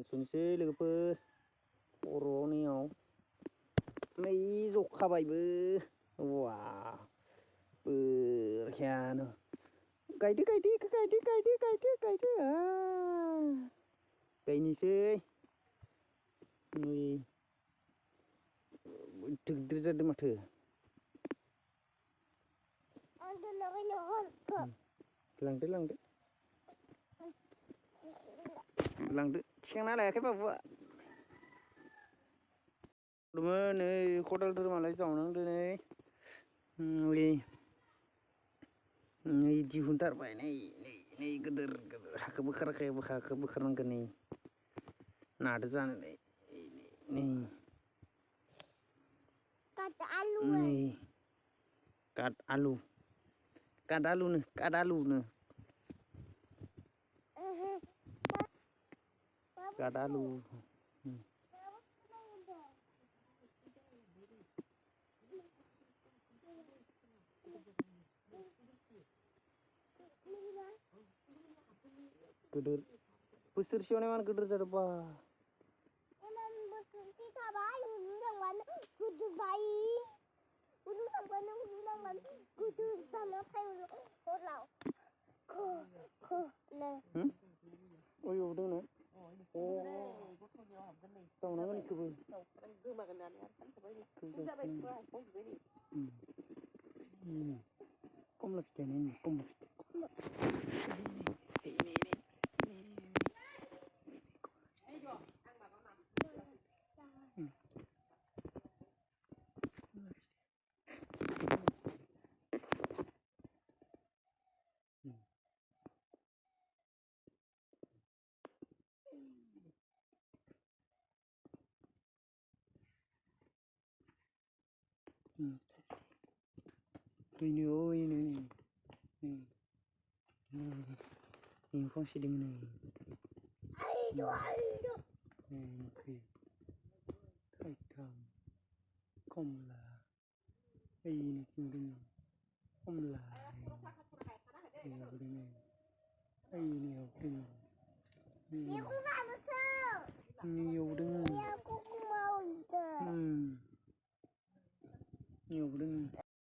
Sensei leper Oronial Mấy dục khá bày bư Wow Bư kìa nó Cày đi Cày ní xê Người Thực ra đi mặt thử Lăng đấy Lăng đấy Siang nala cái bà vợ Đúng rồi này Khotal thử mà lấy dòng nắng đây này Uli Này ji huntar bay này gedar Haka bekar nang kani Nada sana này Này Kat alu Này Kat alu nè Kat alu Gedar Pusir sione man gedar jada pa Eman berhenti sabai undang mana kudu bayi undang mana kudu sama kayu orang ko ne Oh iya udah nih Tao nang ni kubu Kom lagi kan ini kom Ini oh ini Ini fungsi dengan ini Ini Kai kam Kom la Ini kinding Kom la Ini begini Ini begini Ni aku tak masuk Ini udah Ni aku mau dah Ini udah